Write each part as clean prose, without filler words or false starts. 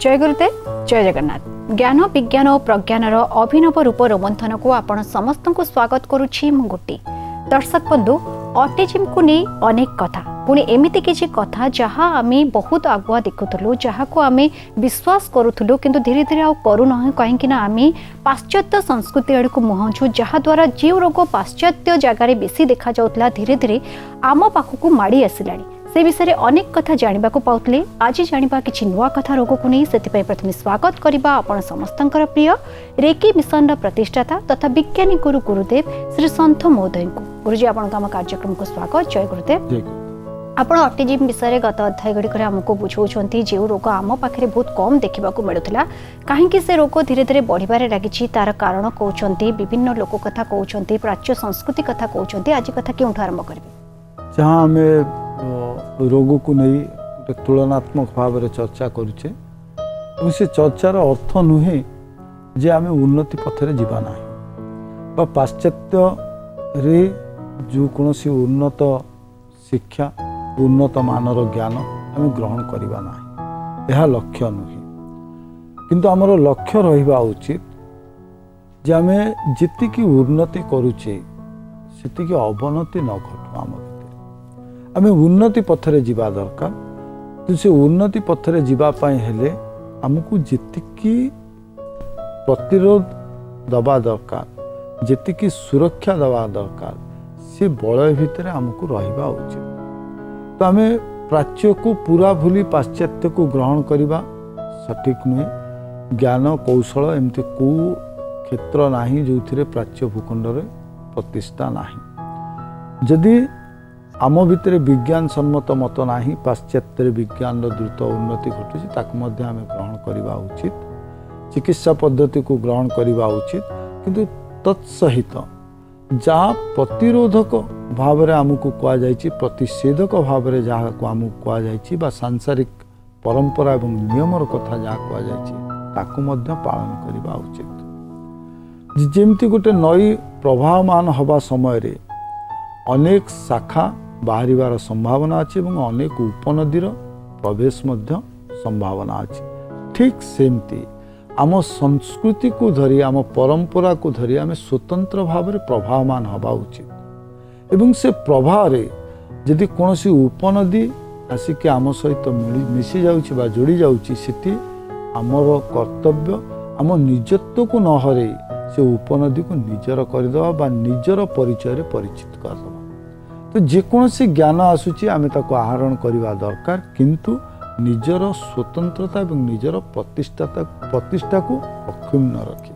जय गुरुदेव जय जगन्नाथ। ज्ञान विज्ञान और प्रज्ञानर अभिनव रूप रोमंथन को आपण समस्त को स्वागत करुछि मु गुट्टी। दर्शक बंधु, ऑटिज्म को नहीं अनेक कथा पुणी एमती किसी कथा जहाँ आम बहुत आगुआ देखुलु, जहाँ को आम विश्वास करूँ किंतु धीरे धीरे आउ करूना कहीं आम पाश्चात्य संस्कृति आड़ को मुहांचु, जहाँ द्वारा जो रोग पाश्चात्य जगार बेसी देखा जाउतला धीरे धीरे आम पाखक माड़ी आसिलानी। से विषय में अनेक कथा जानवा पाउतले। आज जानिबा किछि नुआ कथा रोग को नहीं, सेतिपई प्रथमे स्वागत करिबा आपण समस्तंकर प्रिय रेकी मिशन प्रतिष्ठाता तथा विज्ञानी गुरु गुरुदेव श्री संत महोदय को। गुरुजी आपण आम कार्यक्रम को स्वागत। जय गुरुदेव। आपण ऑटिज्म विषय गत अध्याय गुड़िक आमको बुझाऊँ जो रोग आम पाखे बहुत कम देखा मिलूला, कहीं से रोग धीरे धीरे बढ़िबारे लगी, तार कारण कहते विभिन्न लोक कथा कहते, प्राच्य संस्कृति कथा कहते। आज कथा क्यों आरंभ करेंगे? जहाँ आम रोग को नहीं गोटे तुलनात्मक भाव में चर्चा करुचे, से चर्चार अर्थ नुहे जे आम उन्नति पथरे जीवा ना बा पाश्चात्य रे जो कौन उन्नत शिक्षा उन्नत मानर ज्ञान आम ग्रहण करवा ना, यह लक्ष्य नुहे। किंतु आमर लक्ष्य रहिबा उचित जे आम जीतिकी उन्नति करुचे सेतिकी अवनति न घटू। आम आम उन्नति पथरे जीवा दरकार। तो से उन्नति पथरे जीवा पाई हेले आमको जेतिकी प्रतिरोध दबा दरकार, जेतिकी सुरक्षा दबा दरकार, से बलय भितर आमको रहिबा उचित। तो आम प्राच्य को पूरा भूली पाश्चात्य को ग्रहण करवा सठिक नुहे। ज्ञान कौशल एमती को क्षेत्र नाही जो थिरे प्राच्य भूखंडरे प्रतिष्ठा नाही। जदि आम भितर विज्ञान सम्मत मत नाही, पाश्चात्य विज्ञान द्रुत उन्नति घटुची, ताकू मध्य आम ग्रहण करवा उचित। चिकित्सा पद्धति को ग्रहण करवा उचित, किंतु तत्सहित जहाँ प्रतिरोधक भाव में आमको कहुई, प्रतिषेधक भाव में जहाँ को आमको कहुई बा सांसारिक परंपरा एवं नियमर कथा जहाँ कहुई ताकू मध्य पालन करवा उचित। जेमती गोटे नई प्रवाहमान हवा समय रे अनेक शाखा बाहर संभावना अच्छी और अनेक उपनदीर प्रवेश मध्य संभावना अच्छी, ठीक सेमती आम संस्कृति को धरी आम परंपरा को धरी आम स्वतंत्र भाव में प्रभावमान हवा उचित। एवं से प्रभाव यदि कौन उपनदी आसिक आम सहित मिसी जाउछि बा जोड़ी जाउछि, सेठी आमर कर्तव्य आम निजत्व को न हरे से उपनदी को निजर करदेवा बा निजर परिचय परिचित करदेवा। तो जेकोसी ज्ञान आसूची आम ताको आहरण करवा दरकार, किंतु निजर स्वतंत्रता और निजर प्रतिष्ठा को अक्षुण्ण रखी,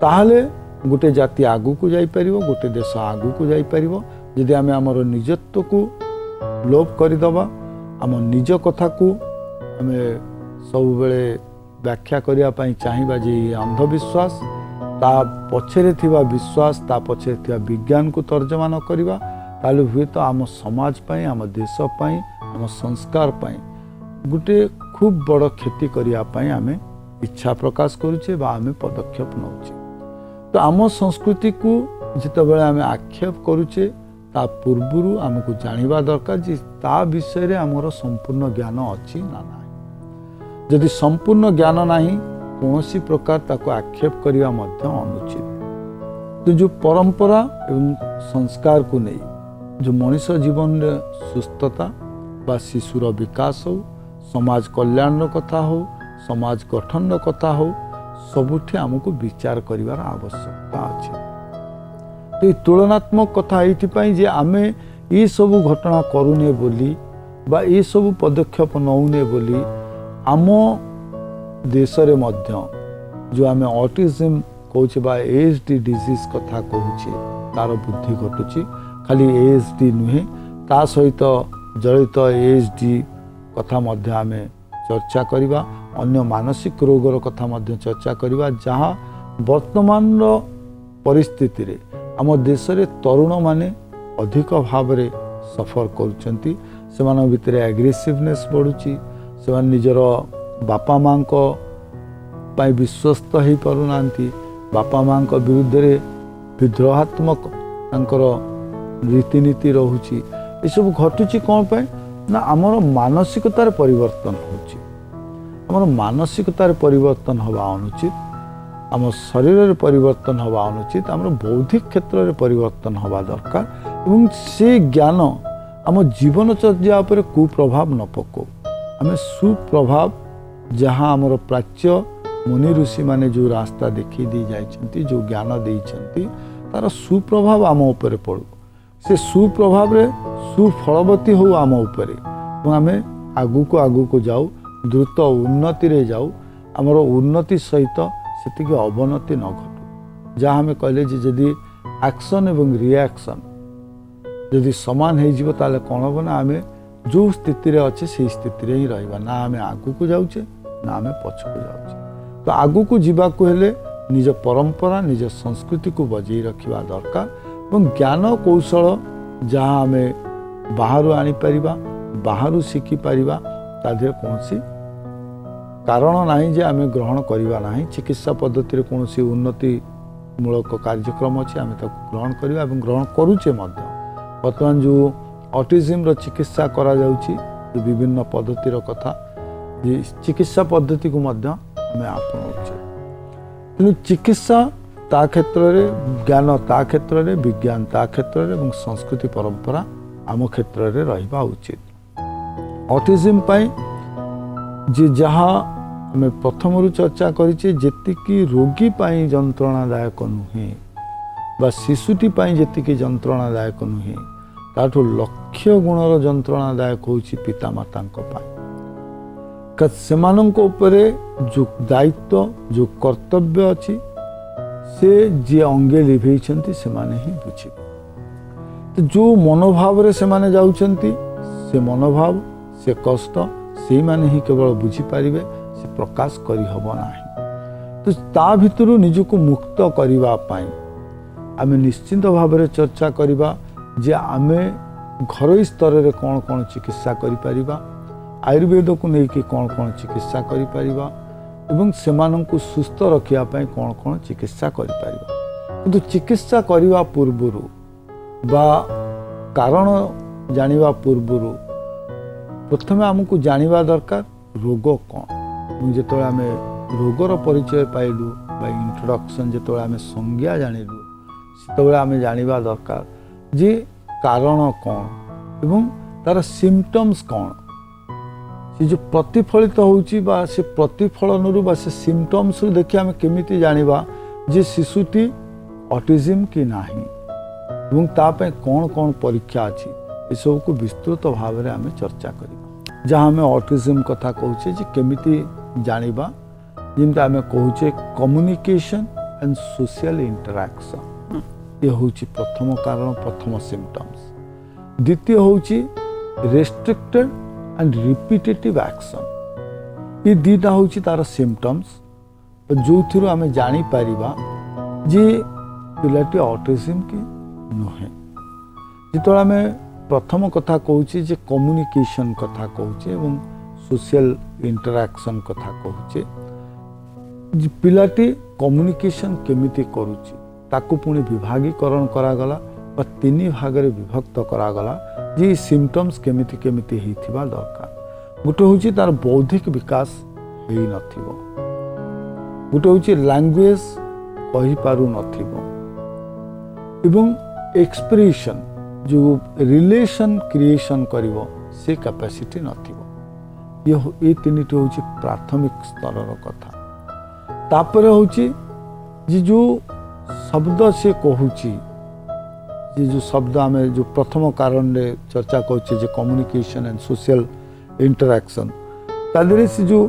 ताहले गोटे जाति आगू को जाई परिवो, गोटे देश आगू को जाई परिवो। यदि आम आमर निजत्व को लोप करदेवा, आम निज कथा को आम सब बेले व्याख्या करने पाई चाहिबा जे अंधविश्वास ता पछरे थिबा विश्वास ता पछरे थिबा विज्ञान को तर्जमा न करवा, ताले हुए तो आम समाज पाई, आम देश पाई, आम संस्कार पाई गोटे खूब बड़ क्षति करिया पाई आमे इच्छा प्रकाश करुचे बा आमे पदक्षेप नौचे। तो आम संस्कृति को जितेबाला आमे आक्षेप करुचे ता पूर्वरु आमको जानिबा दरकार जे ता विषय रे आमर संपूर्ण ज्ञान अछि ना नाही। यदि संपूर्ण ज्ञान नाही कौनसी प्रकार ताको आक्षेप करिया मध्य अनुचित। तो जो परंपरा एवं संस्कार को नहीं जो मनुष्य जीवन में सुस्थता बा शिशुर विकास हो, समाज कल्याण कथा हो, समाज गठन कथा हो, सबुठी आमको विचार करिवार आवश्यकता अच्छे। तो ये तुलनात्मक कथा ये जे आमे ये सब घटना करूने बोली बा ये सब पदक्षेप नौने बोली आम देश रे मध्य जो आमे ऑटिज्म कहूचे बा ASD डिजीज कथा कहूचे तार बुद्धि घटुची। खाली ASD नुहे, ता सहित जड़ित ASD कथा मध्य आम चर्चा करवा, अन्य मानसिक रोगर कथा मध्य चर्चा करवा, जहाँ वर्तमान परिस्थिति रे आम देश रे तरुण माने अधिक भाव में सफर करुचंती। सेमान भितर एग्रेसिवनेस बढ़ुची, से निजर बापा माँ को पाई विश्वस्त हो पारुनांती, बापा माँ को विरुद्ध रे विद्रोहात्मक तांकर रीतिनीति रहुची। ये सब घटुची कौन पाए ना आमर मानसिकतार परिवर्तन होची। आमर मानसिकतार परिवर्तन हवा अनुचित, आम शरीर परिवर्तन हवा अनुचित, आम बौद्धिक क्षेत्र में परिवर्तन हवा दरकार एवं से ज्ञान आम जीवनचर्या पर कुप्रभाव न पको, आम सुप्रभाव जहाँ आमर प्राच्य मुनि ऋषि माने जो रास्ता देखी दी जाइछंती, जो ज्ञान देइछंती तार सुप्रभाव आम उपर पड़ू, से सुप्रभाव रे सुफलवती हो आम उपरे और आम आगु को जाऊ, द्रुत उन्नति रे जाऊ, आमर उन्नति सहित सेतिक अवनति न घटू। जहाँ आम कहले जदि एक्शन एवं रिएक्शन जदि समान हो जीव ताले कौन हम ना आम जो स्थिति रे अच्छे से स्थिति रे ही रहिबा, ना आम आगु को जाऊचे ना आम पछकु जाऊचे। तो आगु को जीवाकु हेले निज परंपरा निज संस्कृति को बजाई रखिबा दरकार और ज्ञान कौशल जहाँ आम बाहर आनी परिबा, बाहर शिखि परिबा, ता देहरे कोनसी कारण नाही जे आम ग्रहण करिबा नाही। चिकित्सा पद्धति रे कोनसी उन्नति मूलक कार्यक्रम अछि, आम ताकु ग्रहण करिबा एवं ग्रहण करूचे मध्य। वर्तमान जो ऑटिज्म रो चिकित्सा करा जाउची, जो विभिन्न पद्धति रो कथा जे चिकित्सा पद्धति को मध्य आम आपणाउचे। तेणु चिकित्सा ता क्षेत्र में, ज्ञान ता क्षेत्र में, विज्ञान ता क्षेत्र में और संस्कृति परंपरा आम क्षेत्र में रहिबा उचित। ऑटिज्म पाई जे जहाँ आम प्रथम चर्चा करिचे जेतिकी रोगी पाई जंत्रणादायक नुहे बा शिशुटी पाई जेतिकी जंत्रणादायक नुहे, ताठू लक्ष्य गुणर जंत्रणादायक होउची पितामातांक पाई। सेमानंक उपरे जो दायित्व जो कर्तव्य अच्छी से जी अंगे लिभेइछंती से माने ही बुझिबे। तो जो मनोभाव रे से माने जाउछंती से मनोभाव से कष्ट से माने ही केवल बुझी पारिबे, से प्रकाश करी हबो नाही। तो ता भितरु निजको मुक्त करिबा पाई आमे निश्चित भाव में चर्चा करिबा जे आमे घरोई स्तर रे कौन कौन चिकित्सा करि परिबा, आयुर्वेद को लेकिन कौन कौन चिकित्सा करि परिबा एवं सेमानंकु सुस्थ रखिया पाई कौन कौन चिकित्सा करि परिबा। किंतु चिकित्सा करिवा पूर्वरु बा कारण जानिवा पूर्वरु प्रथमे हमकु जानिबा दरकार रोग कौन। जेतोळे आमे रोगर परिचय पाइलु बा इंट्रोडक्शन जेतोळे आमे संज्ञा जानिलु सेतोळे आमे जानिबा दरकार जे कारण कौन एवं तार सिम्पटम्स कौन। से जो प्रतिफलित होउची बा से प्रतिफलन बा से सिम्पटम्स देखि आमे केमिति जानिबा जे शिशुटी ऑटिज्म की नाही एवं ता पे कौन कौन परीक्षा अछि ए सब को विस्तृत भाव में आमे चर्चा करिबा। जहाँ आमे ऑटिज्म कथा कहूचे जे केमिति जानिबा, जेमता आमे कहूचे कम्युनिकेशन एंड सोशल इंटरैक्शन, ये होउची प्रथम कारण प्रथम सिम्पटम्स। द्वितीय होउची रेस्ट्रिक्टेड एंड रिपीटेटिव एक्शन, ये दीटा होउची तार सिम्पटम्स जो थ्रू आमे जानी पारिबा जे पिलाटी ऑटिज्म की नुहे। जितो आमे प्रथम कथा कहूचे जे कम्युनिकेशन कथा कहूचे एवं सोशल इंटरैक्शन कथा कहूचे, पिलाटी कम्युनिकेशन केमिति करूची ताकू पुणी विभागीकरण करागला बा तीन भाग में विभक्त करागला जे सिम्पटम्स केमिति केमिति हेइथिबा दरकार। गोटे होची तार बौद्धिक विकास हेइ नथिबो, गोटे होची लैंग्वेज कहि पारु नथिबो एवं एक्सप्रेशन जो रिलेशन क्रिएशन करिवो से कैपेसिटी नथिबो। ये तीनटी होची प्राथमिक स्तर कथा। तापर होची जे जो शब्द से कहूची, ये जो शब्द आमे जो प्रथम कारण रे चर्चा करूचे जे कम्युनिकेशन एंड सोशल इंटरैक्शन, तादरे से जो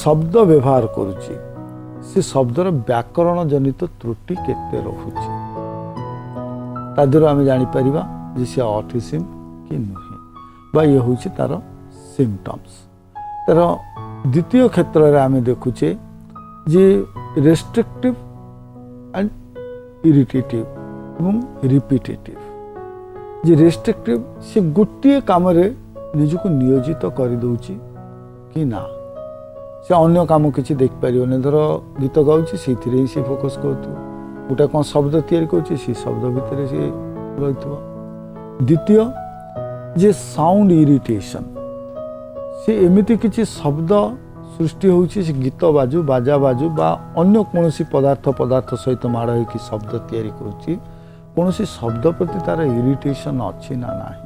शब्द व्यवहार करूची से शब्दर व्याकरण जनित त्रुटि केते रहुची, तादरे आमे जानि परिबा जे से ऑटिज्म कि नुहे बा ये होची तार सिम्पटम्स। तार द्वितीय क्षेत्र रे आमे देखुचे जे रेस्ट्रिक्टिव एंड इरिटेटिव एवं रिपीटेटिव। जे रेस्ट्रिक्टिव से गोटे काम रे निजको नियोजित कर दउची कि ना, से अन्य काम किसी देख पारिबने। धर गीत गाउची सेथिरे ही से फोकस करथु, गोटे कौन शब्द तैयारी करूची से शब्द भितर से रहिथबो। द्वितीय जे साउंड इरिटेशन, से एमिति किछि शब्द सृष्टि होउछि से गीत बाजू बाजा बाजू बा अन्य कोनोसी पदार्थ सहित माड़ होइकि शब्द तैयारी करूछि कोनोसी शब्द प्रति तार इरिटेशन अछि ना नाही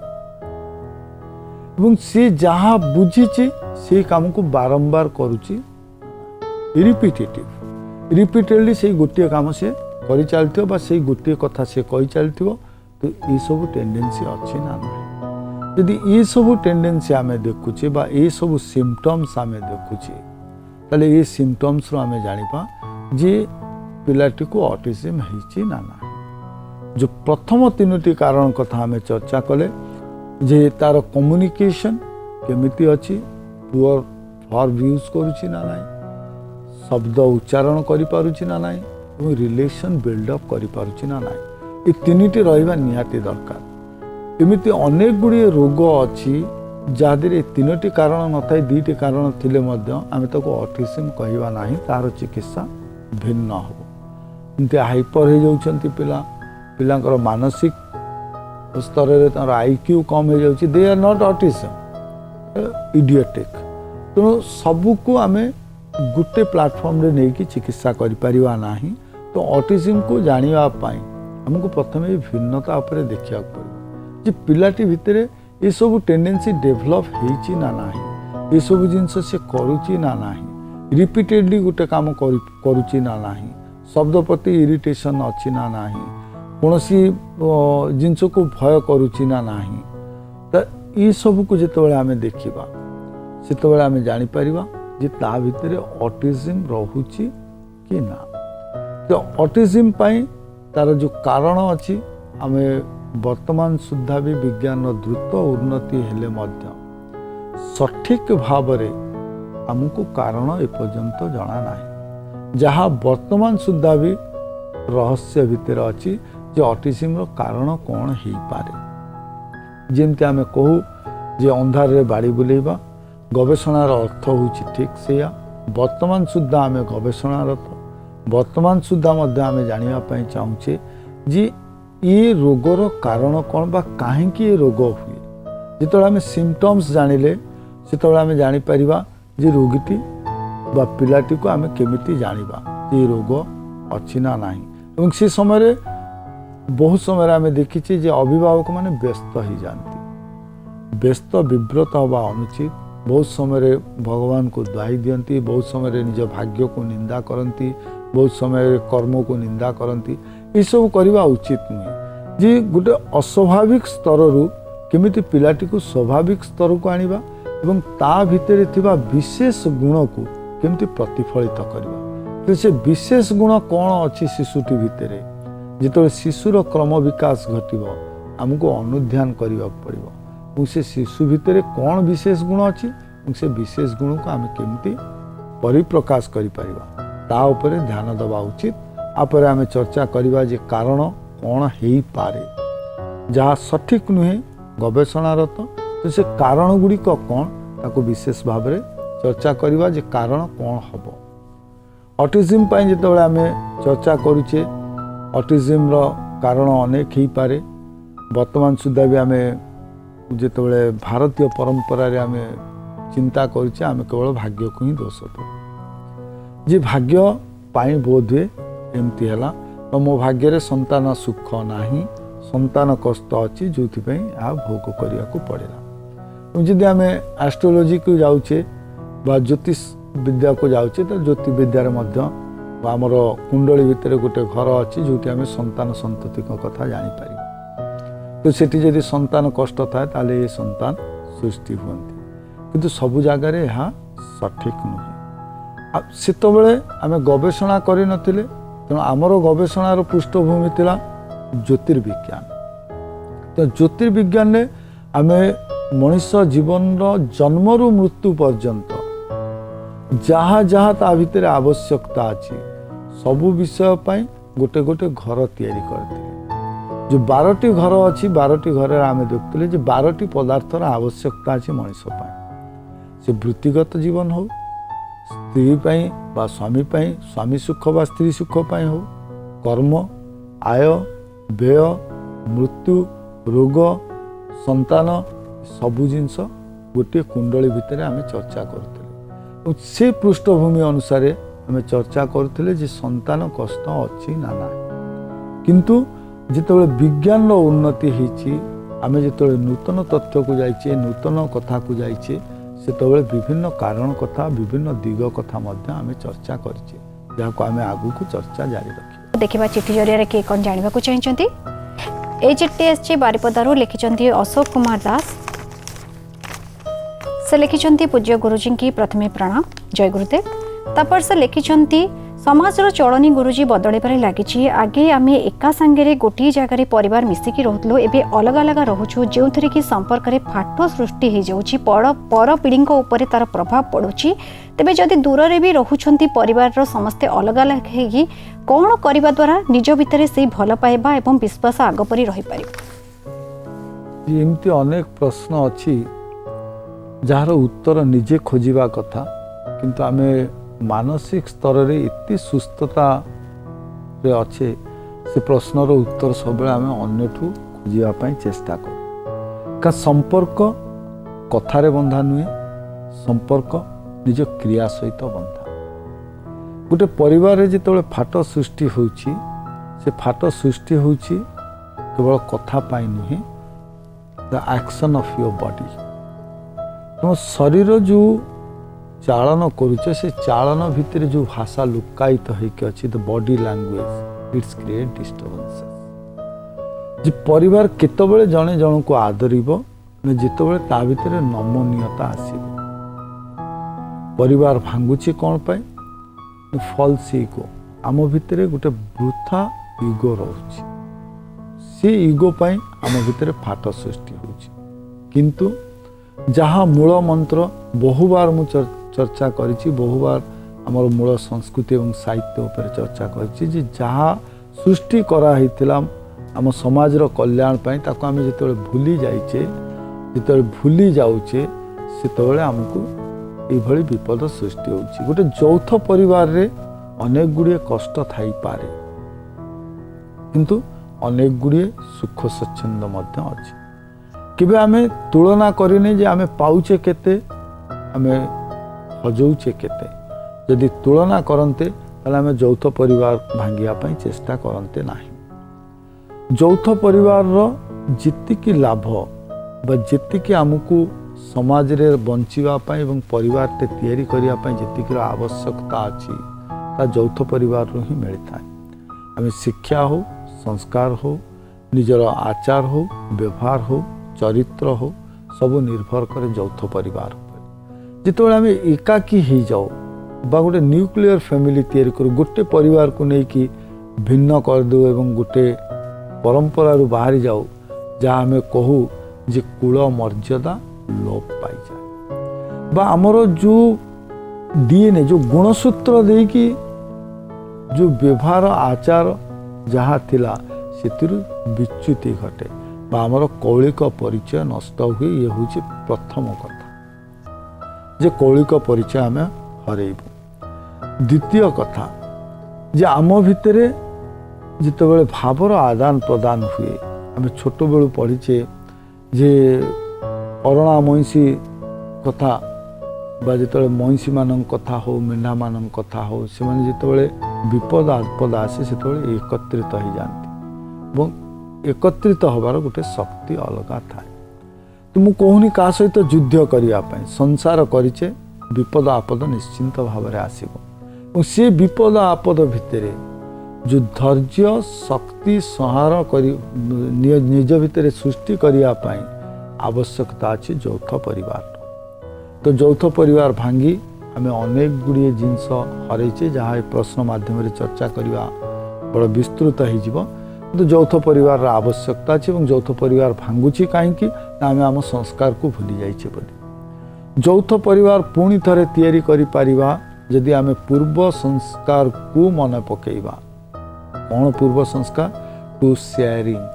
एवं से जहाँ बुझीछि से काम को बारंबार करूछि रिपीटेडली से गोटे काम से करि चलथियो बा से गोटे कथा से कहि चलथियो तो ये सब टेंडेंसी अछि ना नाही यदि ये सब टेंडेंसी आमे देखुचे बा ये सब सिम्पटम्स आमे देखुचे ताले ये सिम्पटम्स रो आमे जानिपा जे पिलाटी को ऑटिज्म हेछि ना नाही जो प्रथम तीनोटी कारण कथा आमे चर्चा कले जे तार कम्युनिकेशन केमिति अछि पुअर फॉर्म यूज करूछि ना नाही शब्द उच्चारण करि पारुछि ना नाही एवं रिलेशन बिल्डअप करि पारुछि ना नाही ये तीनिटी रहिबा निहाती दरकार एमिति अनेक गुड़िए रोग अछि जहादे तीनोटी कारण नथाई दुईटी कारण थिले मध्य आमे ताको ऑटिज्म कहिबा नाही तार चिकित्सा भिन्न हो एमती हाइपर हो जाउछंती पिलांकर मानसिक स्तर रे तार आईक्यू कम हो जाउछि they are not autism idiotic तो सबु को आमे गुटे प्लेटफॉर्म रे नेकी चिकित्सा करि परिबा नाही तो ऑटिज्म को जानिबा पाई हमको प्रथमे भिन्नता उपरे देखिया पड़ो जे पिलाटी भितरे ये सब टेंडेंसी डेभलप हेछि ना नाही ये सब जिंस से करूछि ना नाही रिपीटेडली गुटे काम करूछि ना नाही शब्द प्रति इरिटेशन अछि ना नाही कोनोसी जिंस को भय करूछि ना नाही त ई सब को जेतबेले आमे देखिबा सेतबेले आमे जानि परिबा जे ता भितरे ऑटिज्म रहुछि कि ना तो ऑटिज्म पाई तार जो कारण अच्छी आम वर्तमान सुधा भी विज्ञान द्रुत उन्नति हेले मध्य सठिक भाव आमको कारण एपर्यंत जना ना जहाँ वर्तमान सुधा भी रहस्य भितर अच्छी जे ऑटिज्म रो कारण कौन हो पारे जेमती आम कहू जे अंधार रे बाड़ी बुलेबा गवेषणार अर्थ होउछि ठीक सेया वर्तमान सुधा आम गवेषणारत वर्तमान सुधा मध्य आम जानिबा पई चाहूचे जे ये रोगर कारण कौन बा काहे कि ये रोग हुए जिते आम सिम्पटम्स जानिले सेते आम जानि परिबा जे रोगीटी बा पिलाटी को आम केमिति जानिबा ये रोग अछि ना नाही एवं से समय बहुत समय आम देखिछि जे अभिभावक माने व्यस्त ही जानती व्यस्त विव्रत हवा अनुचित बहुत समय भगवान को दायी दियंती बहुत समय निज भाग्य को निंदा करती बहुत समय कर्म को निंदा करती ये सब करवा उचित नुहे जे गोटे अस्वाभाविक स्तर रु केमिति पिलाटी को स्वाभाविक स्तर को आनिबा एवं ता भितरे थिबा विशेष गुण को केमिति प्रतिफलित करबा तो से विशेष गुण कौन अच्छी शिशुटी भितरे जिते शिशुर क्रम विकास घटिबो हमको अनुध्यान करबा पड़िबो से शिशु भितर कौन विशेष गुण अच्छी से विशेष गुण को आम केमती परिप्रकाश करिपरिबा ता उपरे ध्यान दबा उचित आपर आम चर्चा करबा जे कारण कौन हेई पारे जहाँ सठिक नुहे गवेषणारत तो से कारण गुड़िक कौन ताको विशेष भाव में चर्चा करबा जे कारण कौन हबो ऑटिज्म पाई जेतेबेले आम चर्चा करूचे ऑटिज्म रो कारण अनेक ही पारे वर्तमान सुधा भी आम जेतेबेले भारतीय परंपरा रे आम चिंता करूचे आम केवल भाग्य को ही दोष दो जे भाग्य पाई बोध हुए एमती है मो भाग्य रे संतान सुख नाही संतान कष्ट अच्छी जो भोग करने को पड़ेगा जदि आम एस्ट्रोलोजी को जाऊे बा ज्योतिष विद्या को जाऊे तो ज्योति विद्यार आमर कुंडली भितर गोटे घर अच्छी जो आम संतान संतति कथा जापर तो सेठी जदि संतान कष्ट थाए ताले ये संतान सृष्टि हुअन्ति किंतु सबु जगार यह सठिक नुहे सेतबेले आम गवेषणा करि नथिले तेणु आमर गवेषणार पृष्ठभूमि थिला ज्योतिर्विज्ञान तो ज्योतिर्विज्ञान ने आम मनुष्य जीवन जन्मरु मृत्यु पर्यंत जहाँ जहाँ ता भितर आवश्यकता अच्छी सबु विषय पाई गोटे गोटे घर तैयारी करथिले जो 12टी घर अच्छी 12टी घर आम देखुले जो 12टी पदार्थर आवश्यकता अच्छी मनुष्य से वृत्तिगत जीवन हो स्त्री पाई बा स्वामी पाई स्वामी सुख बा स्त्री सुख पाई हो कर्म आय व्यय मृत्यु रोग संतान सबु जिनस गोटे कुंडली भितर आम चर्चा करुले से पृष्ठभूमि अनुसार आम चर्चा करुले जे संतान कष्ट अच्छी ना ना किंतु जिते विज्ञान उन्नति होती आम जो नूतन तथ्य को जाइए नूतन कथा को जाइए से विभिन्न कारण कथा विभिन्न दिग कथा आम चर्चा करें जहाँ को आम आगू को चर्चा जारी रखिए। देखा चिठी जरिया किए कौन जानवा चाहिए ये चिठी एस बारिपदारू लिखिं अशोक कुमार दास से लिखिं पूज्य गुरुजी की प्रथमे प्रणाम जय गुरुदेव तापर से लिखिं समाजर चलनी गुरुजी बदलबार लगी आगे आम एका सांगे गोटे जगार परिवार मिसिकी रोलु एवं अलग अलग रोचु जो थे कि संपर्क में फाट सृष्टि हो जाऊँगी पर पीढ़ी उपर तार प्रभाव पड़ुछि तेबे जदि दूर रे भी रोचंती परिवार समस्ते अलग अलग है कौन करने द्वारा निज भितर से भल पाइबा एवं विश्वास आग परी रही पारिबो। एमती अनेक प्रश्न अच्छी जार उत्तर निजे खोजिबा कथा किंतु आमे मानसिक स्तर रे इतनी सुस्थता रे अच्छे से प्रश्नर उत्तर सब आम अन्यठू खोजापी चेष्टा कर का संपर्क कथारे बंधा नुहे संपर्क निज क्रिया सहित बंधा गोटे परिवार जिते फाट सृष्टि होची से फाट सृष्टि होची केवल कथा पाई नुहे the action of your body तुम शरीर जो चालन करुचे से चालन भितर जो भाषा लुकायित होइके अछि the body language it's create disturbances जे परिवार केतबेले जने जन को आदरिबो ने जेतबेले ता भितर नमनीयता आसीबो परिवार भांगुची कोन पाई फॉल्स ईगो आम भितर गोटे वृथा ईगो रहउची से ईगो पाई आम भितर फाट सृष्टि होउची किंतु जहाँ मूल मंत्र बहुबार मु चर्चा करी बहुबार आमर मूल संस्कृति और साहित्य उपर चर्चा करी जहाँ सृष्टि करा आम समाजर कल्याण ताको आम जिते भूली जाइए जिते भूली जाऊे से आमको ये विपद सृष्टि होची गोटे यौथ परिवार रे अनेक गुड़िए कष्ट थाई पारे किंतु अनेक गुड़िए सुख स्वच्छंद मध्य अछि केबे आमे तुलना करिने जे आमे पाउचे केते आमे हजौचे केते यदि तुलना करन्ते ताले आमे यौथ परिवार भांगिया पई चेष्टा करन्ते नाही यौथ परिवार रो जितिकी लाभ बा जितिकी आमको समाज रे बंचिवा पई एवं परिवार ते तयारी करिया पई जितिकी आवश्यकता अछि ता यौथ परिवार रो ही मिलता आमे शिक्षा हो संस्कार हो निजर आचार हो व्यवहार हो चरित्र हो सब निर्भर करे यौथ परिवार जिते आम एकाकी हो जाओ बा गोटे न्यूक्लियर फैमिली तैयारी करूँ गोटे परिवार को लेकिन भिन्न करदे एवं गोटे परंपरा बाहरी जाओ जहाँ आम कहू जे कुल मर्यादा लोप पाई जाए बा आमर जो डीएनए जो गुणसूत्र दे कि जो व्यवहार आचार जहाँ थिला सेतिरु विच्युति घटे बा आमर कौलिक परिचय नष्ट हुए ये हूँ प्रथम कथा जे कौलिक परिचय आम हरइबू द्वितीय कथा जे आम भितरे जितेबाला भावर आदान प्रदान हुए आम छोट बेलू पढ़ीचे जे अरणा महिषी कथा बा जिते महिषी मान कथा हो मेढ़ा मान कथा हो से जितेबाला विपद आपद आसे से एकत्रित हो जाती एकत्रित हबार गोटे शक्ति अलग थाए तो मुझे कहूनी क्या सहित युद्ध करने संसार करिचे विपद आपद निश्चिंत भाव में आसो से विपद आपद भितर जो धैर्य शक्ति संहार करी निज भितर सृष्टि करने आवश्यकता अच्छी यौथ परिवार तो यौथ परिवार भांगी आम अनेक गुड़िए जिनस हरइचे जहाँ प्रश्न माध्यम चर्चा करवा बड़ विस्तृत हो तो यौथ परिवार आवश्यकता अच्छी और यौथ परिवार भांगुची कहीं आम आम संस्कार को भूली जाइए बोली यौथ परिवार पुणी थे तैयारी करि परिबा यदि आम पूर्व संस्कार को मन पकेबा कौन पूर्व संस्कार टू शेयरिंग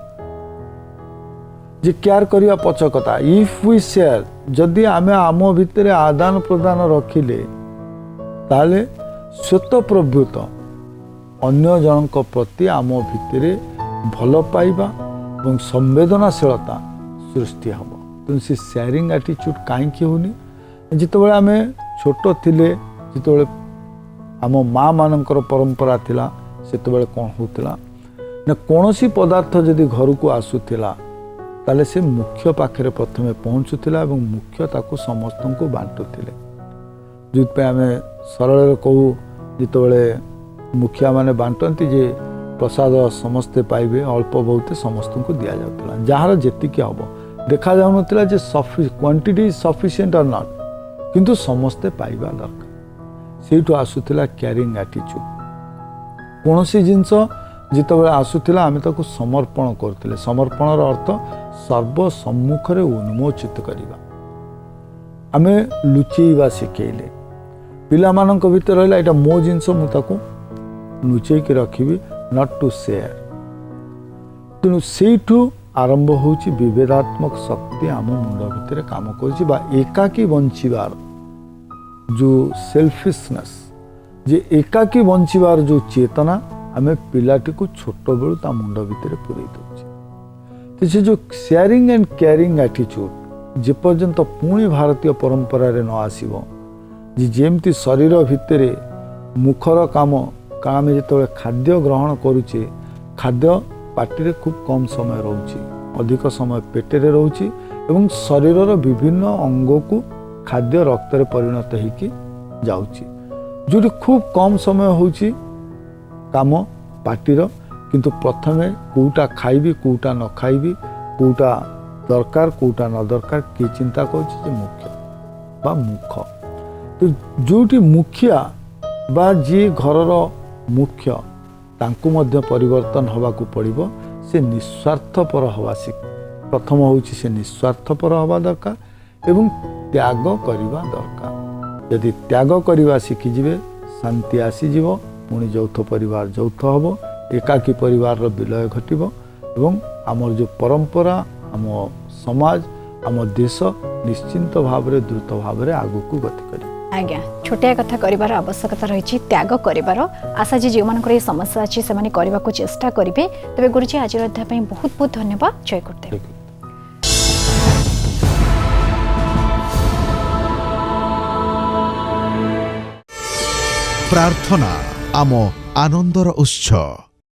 जे केयर करिया पछ कथा इफ वी शेयर जदि आम आम भितर आदान प्रदान रखिले ताले स्वत प्रभुत अन्य जनक प्रति आम भितर भल पाइबा और संवेदनशीलता सृष्टि हम तेणु से सेयरिंग आटीट्यूड कहीं होनी जितेबाला आम छोट थिले जितेबाला आम माँ मानकर परंपरा थिला सेतेबाला कौन होता ना कौन सी पदार्थ जदि घर को आसूला ताले से मुख्य पाखे प्रथमे पहुँचुला और मुख्य ताको समस्त को बांटुले जो आम सरल कहू जितेबाला मुखिया माने बांटती जे प्रसाद समस्ते पाइबे अल्प बहुत समस्त को दि जाता जार जीक हम देखा जाऊन जे क्वांटिटी सफिशिएंट और नॉट किंतु समस्ते पाइबा दरकार से आसूला क्यारिंग एटीट्यूड कौन सी जिनस जितेबाला आसूला आम ताको समर्पण करते समर्पणर अर्थ सर्व सम्मुख उन्मोचित करवा आम लुचेवा शिखेले पिला मानक भीतर रहा यहाँ मो जिनस मुझे लुचेक रखी नॉट टू शेयर तेणु से आरंभ होची विभेदात्मक शक्ति आम मुंड भितर काम करेकाकी बंचार जो सेल्फिशनेस जे एकाकी बंचार जो चेतना आम पिलाटी को छोट बेलू ता मुंड भितर पूरे दे से जो शेयरिंग एंड केयरिंग एटीट्यूड जेपर्यंत पुणी भारतीय परंपरा रे न आसीबो जेमती शरीर भितर मुखर काम आम जो खाद्य ग्रहण करुचे खाद्य पार्टी खूब कम समय रोचे अधिक समय पेटे रोचे एवं शरीर विभिन्न अंग को खाद्य रक्त परिणत होगी जाउची जो खूब कम समय होची काम पार्टीर किंतु प्रथमे कोटा खाइबी कोटा न खाइबी कोटा दरकार कोटा न दरकार किए चिंता कर मुख्य बा मुख तो जोटी मुखिया बा जी घरर मुख्य तांकु मध्य परिवर्तन होबाकू पड़िबो से निस्वार्थपर हवा प्रथम होची से निस्वार्थपर हवा दरकार एवं त्याग करिबा दरकार यदि त्याग करिबा शिखिजिबे शांति आसीजिब पुणी यौथ परिवार यौथ हबो एकाकी परिवार विलय घटिबो एवं आमर जो परंपरा आम समाज आम देश निश्चिंत भाव द्रुत भाव आगू गति करिबो आज्ञा छोटिया कथा करिवार आवश्यकता रही त्याग करिवार आशा जी जो मानकर समस्या अच्छी से करने को चेष्टा करेंगे तेज गुरुजी आज अध्याय बहुत बहुत धन्यवाद जय गुरुदेव प्रार्थना आम आनंदर उत्सव।